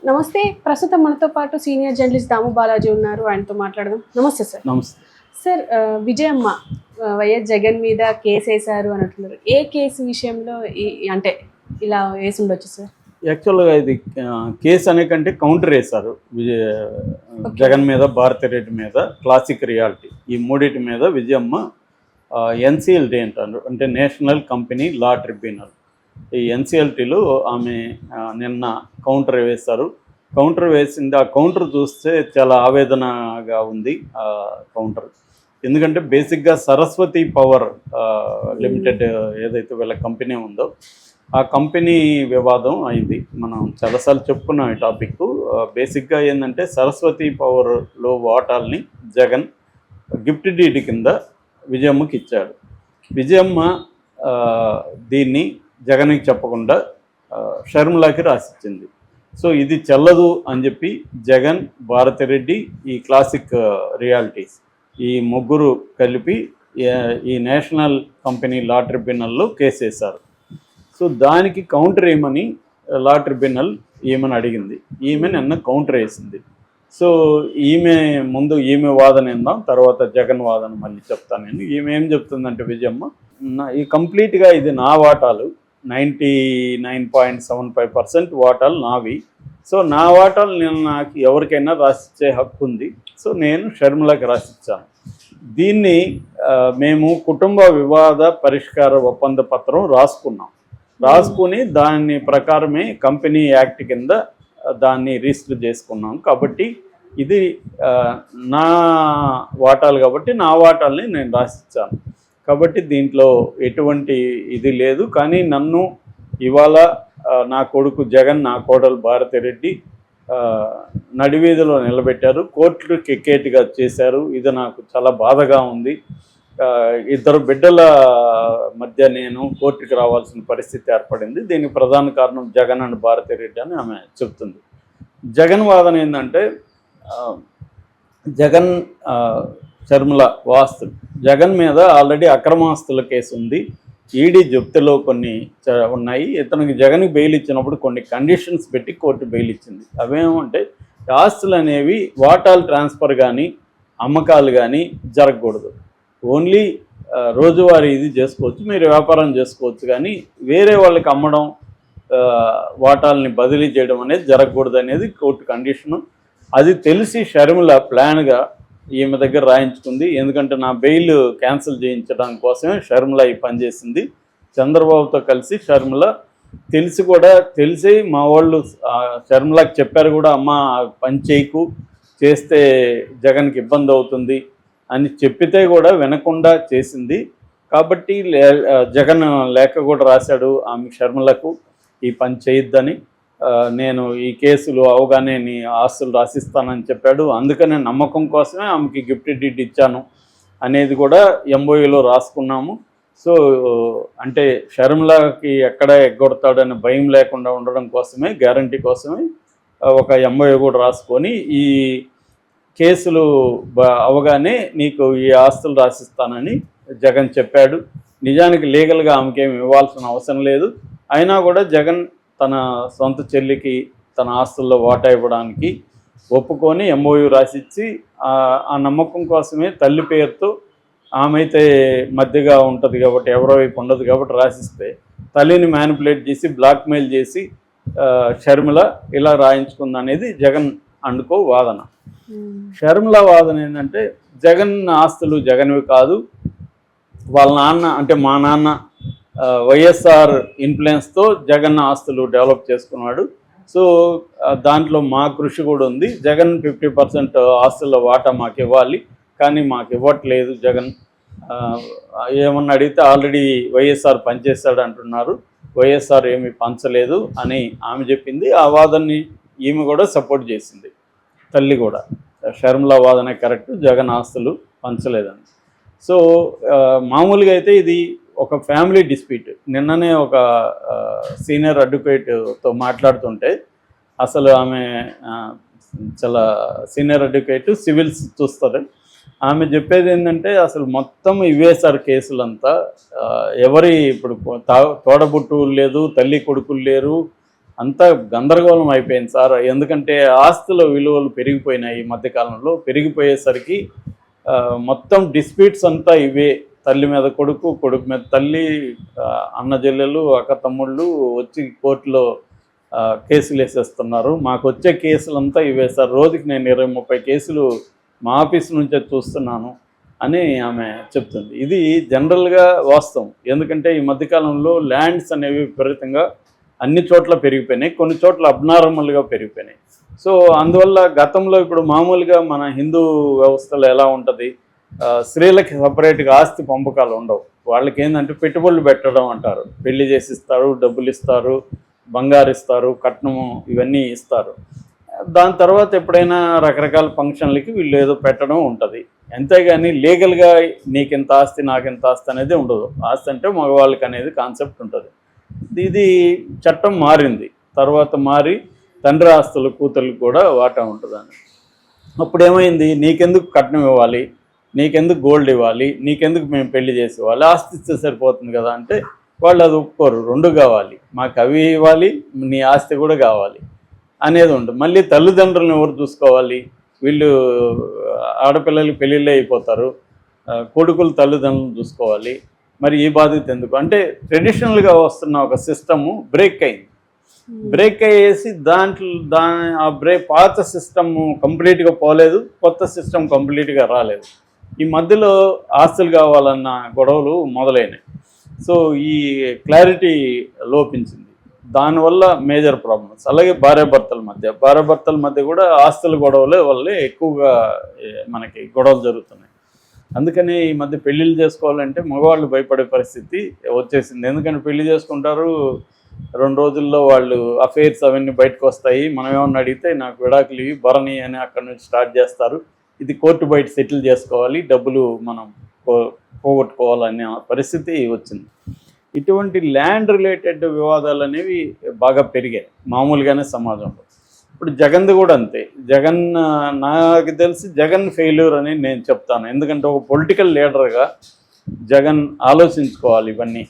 నమస్తే. ప్రస్తుతం మనతో పాటు సీనియర్ జర్నలిస్ట్ దాము బాలాజీ ఉన్నారు. ఆయనతో మాట్లాడదాం. నమస్తే సార్. నమస్తే. సార్ విజయమ్మ వైఎస్ జగన్ మీద కేసేశారు అని అంటున్నారు. ఏ కేసు విషయంలో అంటే ఇలా వేసి ఉండొచ్చు సార్? యాక్చువల్గా ఇది కేసు అనే కంటే కౌంటర్ వేశారు జగన్ మీద, భారతిరెడ్డి మీద, క్లాసిక్ రియాలిటీ ఈ మూడింటి మీద విజయమ్మ ఎన్సిఎల్టీ అంటారు, అంటే నేషనల్ కంపెనీ లా ట్రిబ్యునల్. ఈ ఎన్సిఎల్టీలో ఆమె నిన్న కౌంటర్ వేశారు. కౌంటర్ వేసింది, ఆ కౌంటర్ చూస్తే చాలా ఆవేదనగా ఉంది ఆ కౌంటర్. ఎందుకంటే బేసిక్గా సరస్వతి పవర్ లిమిటెడ్ ఏదైతే వీళ్ళ కంపెనీ ఉందో ఆ కంపెనీ వివాదం అయింది. మనం చాలాసార్లు చెప్పుకున్నాం ఈ టాపిక్. బేసిక్గా ఏంటంటే సరస్వతి పవర్లో వాటాల్ని జగన్ గిఫ్ట్ డీడ్ కింద విజయమ్మకి ఇచ్చాడు. విజయమ్మ దీన్ని జగన్కి చెప్పకుండా షర్మిలాకి రాసిచ్చింది. సో ఇది చెల్లదు అని చెప్పి జగన్, భారతిరెడ్డి, ఈ క్లాసిక్ రియాలిటీస్ ఈ ముగ్గురు కలిపి ఈ నేషనల్ కంపెనీ లా ట్రిబ్యునల్లో కేసు వేశారు. సో దానికి కౌంటర్ ఏమని లా ట్రిబ్యునల్ ఏమని అడిగింది. ఈమె నిన్న కౌంటర్ వేసింది. సో ఈమె వాదన ఏందాం, తర్వాత జగన్ వాదన మళ్ళీ చెప్తాను నేను. ఈమె ఏం చెప్తుందంటే విజయమ్మ, ఈ కంప్లీట్గా ఇది నా వాటాలు, 99.75% వాటాలు నావి. సో నా వాటాలు నేను నాకు ఎవరికైనా రాసిచ్చే హక్కు ఉంది. సో నేను షర్మిలకి రాసిచ్చాను. దీన్ని మేము కుటుంబ వివాద పరిష్కార ఒప్పంద పత్రం రాసుకుని దాని ప్రకారమే కంపెనీ యాక్ట్ కింద దాన్ని రిజిస్టర్ చేసుకున్నాం. కాబట్టి ఇది నా వాటాలు కాబట్టి నా వాటాలని నేను రాసిచ్చాను. కాబట్టి దీంట్లో ఎటువంటి ఇది లేదు. కానీ నన్ను ఇవాళ నా కొడుకు జగన్, నా కోడలు భారతిరెడ్డి నడివీధిలో నిలబెట్టారు, కోర్టుకు ఎక్కేట్టుగా చేశారు. ఇది నాకు చాలా బాధగా ఉంది. ఇద్దరు బిడ్డల మధ్య నేను కోర్టుకు రావాల్సిన పరిస్థితి ఏర్పడింది. దీనికి ప్రధాన కారణం జగన్ అండ్ భారతిరెడ్డి అని ఆమె చెప్తుంది. జగన్ వాదన ఏంటంటే జగన్ షర్మిల వాస్తులు, జగన్ మీద ఆల్రెడీ అక్రమాస్తుల కేసు ఉంది. ఈడీ జప్తులో కొన్ని ఉన్నాయి. ఇతనికి జగన్కి బెయిల్ ఇచ్చినప్పుడు కొన్ని కండిషన్స్ పెట్టి కోర్టు బెయిల్ ఇచ్చింది. అవేమంటే ఆస్తులు అనేవి వాటాలు ట్రాన్స్ఫర్ కానీ అమ్మకాలు కానీ జరగకూడదు. ఓన్లీ రోజువారీ ఇది చేసుకోవచ్చు, మీరు వ్యాపారం చేసుకోవచ్చు, కానీ వేరే వాళ్ళకి అమ్మడం, వాటాలని బదిలీ చేయడం అనేది జరగకూడదు అనేది కోర్టు కండిషను. అది తెలిసి షర్మిల ప్లాన్గా ఈమె దగ్గర రాయించుకుంది. ఎందుకంటే నా బెయిల్ క్యాన్సిల్ చేయించడానికి కోసమే షర్మిల ఈ పని చేసింది. చంద్రబాబుతో కలిసి షర్మిల తెలిసి మా వాళ్ళు షర్మిలకి చెప్పారు కూడా, అమ్మ పని చేయకు, చేస్తే జగన్కి ఇబ్బంది అవుతుంది అని చెప్పితే కూడా వినకుండా చేసింది. కాబట్టి జగన్ లేఖ కూడా రాశాడు ఆమె షర్మిలకు, ఈ పని చేయొద్దని. నేను ఈ కేసులు అవగానే నీ ఆస్తులు రాసిస్తానని చెప్పాడు. అందుకనే నమ్మకం కోసమే ఆమెకి గిఫ్ట్ డీడ్ ఇచ్చాను అనేది కూడా ఎంఓయూలో రాసుకున్నాము. సో అంటే షర్మిలకి ఎక్కడ ఎగ్గొడతాడని భయం లేకుండా ఉండడం కోసమే, గ్యారంటీ కోసమే ఒక ఎంఓయూ కూడా రాసుకొని ఈ కేసులు అవగానే నీకు ఈ ఆస్తులు రాసిస్తానని జగన్ చెప్పాడు. నిజానికి లీగల్గా ఆమెకేమి ఇవ్వాల్సిన అవసరం లేదు. అయినా కూడా జగన్ తన సొంత చెల్లికి తన ఆస్తుల్లో వాటా ఇవ్వడానికి ఒప్పుకొని ఎంఓయూ రాసిచ్చి ఆ నమ్మకం కోసమే తల్లి పేరుతో, ఆమె అయితే మధ్యగా ఉంటుంది కాబట్టి ఎవరో వైపు ఉండదు కాబట్టి రాసిస్తే, తల్లిని మ్యానిపులేట్ చేసి బ్లాక్మెయిల్ చేసి షర్మిల ఇలా రాయించుకుందనేది జగన్ అనుకో వాదన. షర్మిల వాదన ఏంటంటే జగన్ ఆస్తులు జగన్వి కాదు, వాళ్ళ నాన్న అంటే మా నాన్న వైఎస్ఆర్ ఇన్ఫ్లుయెన్స్తో జగన్ ఆస్తులు డెవలప్ చేసుకున్నాడు. సో దాంట్లో మా కృషి కూడా ఉంది. జగన్ 50% ఆస్తుల వాటా మాకు ఇవ్వాలి, కానీ మాకు ఇవ్వట్లేదు జగన్. ఏమన్నా అడిగితే ఆల్రెడీ వైఎస్ఆర్ పనిచేస్తాడు అంటున్నారు, వైఎస్ఆర్ ఏమీ పంచలేదు అని ఆమె చెప్పింది. ఆ వాదనని ఈమె కూడా సపోర్ట్ చేసింది, తల్లి కూడా. షర్మిల వాదన కరెక్ట్, జగన్ ఆస్తులు పంచలేదని. సో మామూలుగా అయితే ఇది ఒక ఫ్యామిలీ డిస్ప్యూట్. నిన్ననే ఒక సీనియర్ అడ్వకేట్తో మాట్లాడుతుంటే, అసలు ఆమె చాలా సీనియర్ అడ్వకేట్, సివిల్స్ చూస్తారు. ఆమె చెప్పేది ఏంటంటే అసలు మొత్తం ఇవేసారు కేసులంతా. ఇప్పుడు తోడబుట్టువులు లేదు, తల్లి కొడుకులు లేరు, అంతా గందరగోళం అయిపోయింది సార్. ఎందుకంటే ఆస్తుల విలువలు పెరిగిపోయినాయి ఈ మధ్యకాలంలో. పెరిగిపోయేసరికి మొత్తం డిస్ప్యూట్స్ అంతా ఇవే. తల్లి మీద కొడుకు, కొడుకు మీద తల్లి, అన్న చెల్లెలు, అక్క తమ్ముళ్ళు వచ్చి కోర్టులో కేసులు వేసేస్తున్నారు. మాకు వచ్చే కేసులంతా ఇవే సార్. రోజుకి నేను 20-30 కేసులు మా ఆఫీస్ నుంచే చూస్తున్నాను అని ఆమె చెప్తుంది. ఇది జనరల్గా వాస్తవం. ఎందుకంటే ఈ మధ్యకాలంలో ల్యాండ్స్ అనేవి విపరీతంగా అన్ని చోట్ల పెరిగిపోయినాయి, కొన్ని చోట్ల అబ్నార్మల్గా పెరిగిపోయినాయి. సో అందువల్ల గతంలో ఇప్పుడు మామూలుగా మన హిందూ వ్యవస్థలో ఎలా ఉంటుంది, స్త్రీలకి సపరేట్గా ఆస్తి పంపకాలు ఉండవు. వాళ్ళకి ఏంటంటే పెట్టుబడులు పెట్టడం అంటారు. పెళ్లి చేసిస్తారు, డబ్బులు ఇస్తారు, బంగారు ఇస్తారు, కట్నము ఇవన్నీ ఇస్తారు. దాని తర్వాత ఎప్పుడైనా రకరకాల ఫంక్షన్లకి వీళ్ళు ఏదో పెట్టడం ఉంటుంది. అంతేగాని లీగల్గా నీకెంత ఆస్తి నాకెంత ఆస్తి అనేది ఉండదు. ఆస్తి అంటే మగవాళ్ళకి అనేది కాన్సెప్ట్ ఉంటుంది. ఇది చట్టం మారింది, తర్వాత మారి తండ్రి ఆస్తులు కూతుర్లకు కూడా వాటా ఉంటుందని. అప్పుడు ఏమైంది, నీకెందుకు కట్నం ఇవ్వాలి, నీకెందుకు గోల్డ్ ఇవ్వాలి, నీకెందుకు మేము పెళ్లి చేసి ఇవ్వాలి, ఆస్తి ఇస్తే సరిపోతుంది కదా అంటే వాళ్ళు అది ఒప్పుకోరు. రెండు కావాలి, మాకు అవి ఇవ్వాలి, నీ ఆస్తి కూడా కావాలి అనేది ఉంటుంది. మళ్ళీ తల్లిదండ్రులను ఎవరు చూసుకోవాలి, వీళ్ళు ఆడపిల్లలకి పెళ్ళిళ్ళే అయిపోతారు, కొడుకులు తల్లిదండ్రులను చూసుకోవాలి. మరి ఈ బాధ్యత ఎందుకు అంటే ట్రెడిషనల్గా వస్తున్న ఒక సిస్టము బ్రేక్ అయింది. బ్రేక్ అయ్యేసి ఆ పాత సిస్టమ్ కంప్లీట్గా పోలేదు, కొత్త సిస్టమ్ కంప్లీట్గా రాలేదు. ఈ మధ్యలో ఆస్తులు కావాలన్న గొడవలు మొదలైనాయి. సో ఈ క్లారిటీ లోపించింది. దానివల్ల మేజర్ ప్రాబ్లమ్స్. అలాగే భార్యాభర్తల మధ్య కూడా ఆస్తుల గొడవల వల్లే ఎక్కువగా మనకి గొడవలు జరుగుతున్నాయి. అందుకని ఈ మధ్య పెళ్ళిళ్ళు చేసుకోవాలంటే మగవాళ్ళు భయపడే పరిస్థితి వచ్చేసింది. ఎందుకంటే పెళ్లి చేసుకుంటారు, 2 రోజుల్లో వాళ్ళు అఫైర్స్ అవన్నీ బయటకు వస్తాయి. మనం ఏమన్నా అడిగితే నాకు విడాకులు ఇవి భరణి అని అక్కడి నుంచి స్టార్ట్ చేస్తారు. ఇది కోర్టు బయట సెటిల్ చేసుకోవాలి, డబ్బులు మనం పోగొట్టుకోవాలనే పరిస్థితి వచ్చింది. ఇటువంటి ల్యాండ్ రిలేటెడ్ వివాదాలు అనేవి బాగా పెరిగాయి మామూలుగానే సమాజంలో. ఇప్పుడు జగన్ది కూడా అంతే. నాకు తెలిసి జగన్ ఫెయిల్యూర్ అని నేను చెప్తాను. ఎందుకంటే ఒక పొలిటికల్ లీడర్గా జగన్ ఆలోచించుకోవాలి ఇవన్నీ.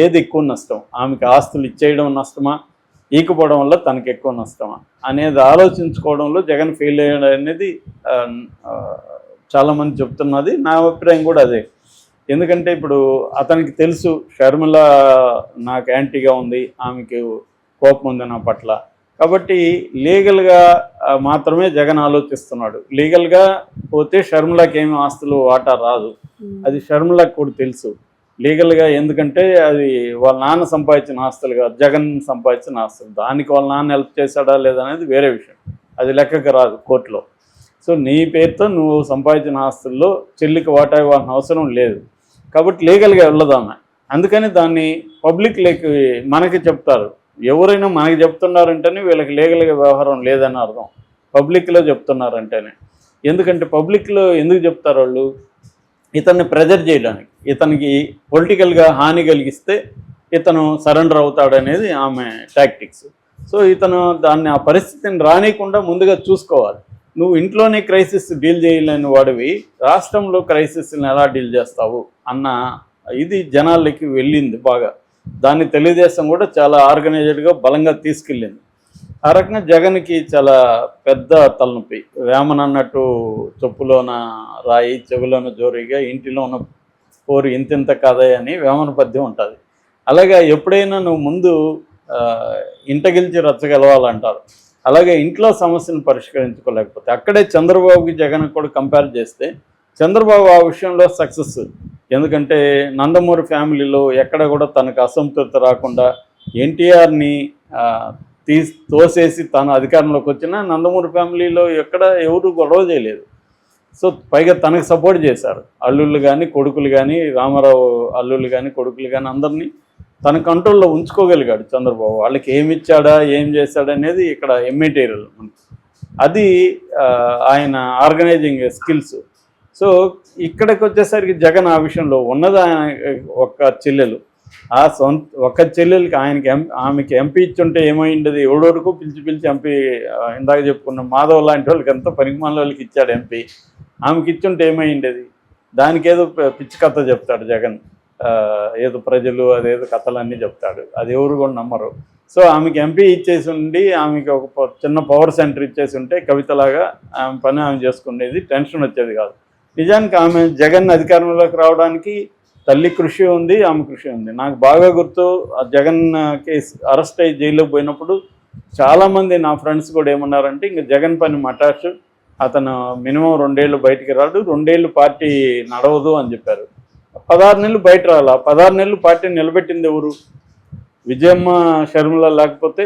ఏది ఎక్కువ నష్టం, ఆమెకి ఆస్తులు ఇచ్చేయడం నష్టమా, ఈకపోవడం వల్ల తనకు ఎక్కువ నష్టమా అనేది ఆలోచించుకోవడంలో జగన్ ఫెయిల్ అయ్యాడు అనేది చాలామంది చెప్తున్నది. నా అభిప్రాయం కూడా అదే. ఎందుకంటే ఇప్పుడు అతనికి తెలుసు షర్మిల నాకు యాంటీగా ఉంది, ఆమెకి కోపం ఉంది నా పట్ల. కాబట్టి లీగల్గా మాత్రమే జగన్ ఆలోచిస్తున్నాడు. లీగల్గా పోతే షర్మిలకి ఏమి ఆస్తులు వాటా రాదు, అది షర్మిలకు కూడా తెలుసు. లీగల్గా ఎందుకంటే అది వాళ్ళ నాన్న సంపాదించిన ఆస్తులు కాదు, జగన్ సంపాదించిన ఆస్తులు. దానికి వాళ్ళ నాన్న హెల్ప్ చేశాడా లేదా అనేది వేరే విషయం, అది లెక్కకు రాదు కోర్టులో. సో నీ పేరుతో నువ్వు సంపాదించిన ఆస్తుల్లో చెల్లికి వాటా ఇవ్వాల్సిన అవసరం లేదు. కాబట్టి లీగల్గా వెళ్ళదామె. అందుకని దాన్ని పబ్లిక్ మనకి చెప్తారు. ఎవరైనా మనకి చెప్తున్నారంటేనే వీళ్ళకి లీగల్గా వ్యవహారం లేదని అర్థం, పబ్లిక్లో చెప్తున్నారంటేనే. ఎందుకంటే పబ్లిక్లో ఎందుకు చెప్తారు వాళ్ళు, ఇతన్ని ప్రెజర్ చేయడానికి, ఇతనికి పొలిటికల్గా హాని కలిగిస్తే ఇతను సరెండర్ అవుతాడనేది ఆమె టాక్టిక్స్. సో ఇతను ఆ పరిస్థితిని రానియకుండా ముందుగా చూసుకోవాలి. నువ్వు ఇంట్లోనే క్రైసిస్ డీల్ చేయలేని వాడివి, రాష్ట్రంలో క్రైసిస్ని ఎలా డీల్ చేస్తావు అన్న ఇది జనాలకి వెళ్ళింది బాగా. దాన్ని తెలుగుదేశం కూడా చాలా ఆర్గనైజ్డ్గా బలంగా తీసుకెళ్ళింది. ఆ రకంగా జగన్కి చాలా పెద్ద తలనొప్పి. వేమన్ అన్నట్టు చొప్పులోన రాయి చెవులోన జోరీగా ఇంటిలో ఉన్న పోరు ఇంతింత కాదయ్య అని వేమన పద్యం ఉంటుంది. అలాగే ఎప్పుడైనా నువ్వు ముందు ఇంట గెలిచి రచ్చగలవాలంటారు. అలాగే ఇంట్లో సమస్యను పరిష్కరించుకోలేకపోతే అక్కడే చంద్రబాబుకి జగన్ కూడా కంపేర్ చేస్తే చంద్రబాబు ఆ విషయంలో సక్సెస్. ఎందుకంటే నందమూరి ఫ్యామిలీలో ఎక్కడ కూడా తనకు అసంతృప్తి రాకుండా ఎన్టీఆర్ని తోసేసి తన అధికారంలోకి వచ్చినా నందమూరి ఫ్యామిలీలో ఎవరు గొడవ చేయలేదు. సో పైగా తనకు సపోర్ట్ చేశారు. అల్లుళ్ళు కానీ కొడుకులు కానీ, రామారావు అల్లుళ్ళు కానీ కొడుకులు కానీ అందరినీ తన కంట్రోల్లో ఉంచుకోగలిగాడు చంద్రబాబు. వాళ్ళకి ఏమి ఇచ్చాడా ఏం చేశాడనేది ఇక్కడ ఇమ్మెటీరియల్. అది ఆయన ఆర్గనైజింగ్ స్కిల్స్. సో ఇక్కడికి వచ్చేసరికి జగన్ ఆ విషయంలో ఉన్నది ఒక్క చెల్లెలు. ఒక్క చెల్లెలకి ఆమెకి ఎంపీ ఇచ్చుంటే ఏమైండది, ఎవడోరుకు పిలిచి ఎంపీ, ఇందాక చెప్పుకున్న మాధవ్ లాంటి వాళ్ళకి ఎంతో పనికిమాల వాళ్ళకి ఇచ్చాడు ఎంపీ. ఆమెకి ఇచ్చుంటే ఏమైండది. దానికి ఏదో పిచ్చి కథ చెప్తాడు జగన్, ఏదో ప్రజలు అదేదో కథలన్నీ చెప్తాడు. అది ఎవరు కూడా నమ్మరు. సో ఆమెకి ఎంపీ ఇచ్చేసి ఉండి ఆమెకి ఒక చిన్న పవర్ సెంటర్ ఇచ్చేసి ఉంటే కవితలాగా ఆమె పని ఆమె చేసుకునేది, టెన్షన్ వచ్చేది కాదు. నిజానికి ఆమె జగన్ అధికారంలోకి రావడానికి తల్లి కృషి ఉంది, ఆమె కృషి ఉంది. నాకు బాగా గుర్తు, ఆ జగన్ కేసు అరెస్ట్ అయ్యి జైల్లోకి పోయినప్పుడు చాలామంది నా ఫ్రెండ్స్ కూడా ఏమన్నారంటే, ఇంక జగన్ పని మటాషు, అతను మినిమం 2 ఏళ్ళు బయటికి రాడు, 2 ఏళ్ళు పార్టీ నడవదు అని చెప్పారు. 16 నెలలు బయట రాలా, 16 నెలలు పార్టీ నిలబెట్టింది ఎవరు? విజయమ్మ షర్మిల లేకపోతే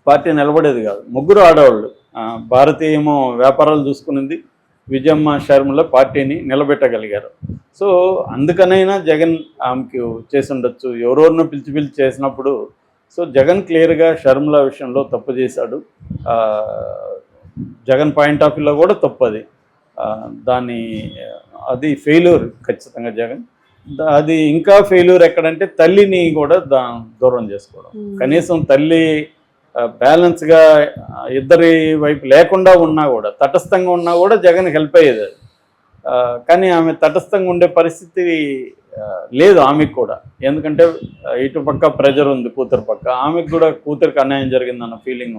పార్టీ నిలబడేది కాదు. ముగ్గురు ఆడవాళ్ళు. భారతి ఏమో వ్యాపారాలు చూసుకునింది, విజయమ్మ షర్మిల పార్టీని నిలబెట్టగలిగారు. సో అందుకనైనా జగన్ ఆమెకు చేసి ఉండొచ్చు, ఎవరెవరినో పిలిచి చేసినప్పుడు. సో జగన్ క్లియర్గా షర్మిల విషయంలో తప్పు చేశాడు. జగన్ పాయింట్ ఆఫ్ వ్యూలో కూడా తప్పు అది. అది ఫెయిల్యూర్ ఖచ్చితంగా జగన్. అది ఇంకా ఫెయిల్యూర్ ఎక్కడంటే తల్లిని కూడా దూరం చేసుకోవడం. కనీసం తల్లి బ్యాలెన్స్గా ఇద్దరి వైపు లేకుండా ఉన్నా కూడా, తటస్థంగా ఉన్నా కూడా జగన్ హెల్ప్ అయ్యేది అది. కానీ ఆమె తటస్థంగా ఉండే పరిస్థితి లేదు ఆమెకు కూడా. ఎందుకంటే ఇటు పక్క ప్రెజర్ ఉంది కూతురు పక్క, ఆమెకు కూడా కూతురికి అన్యాయం జరిగిందన్న ఫీలింగ్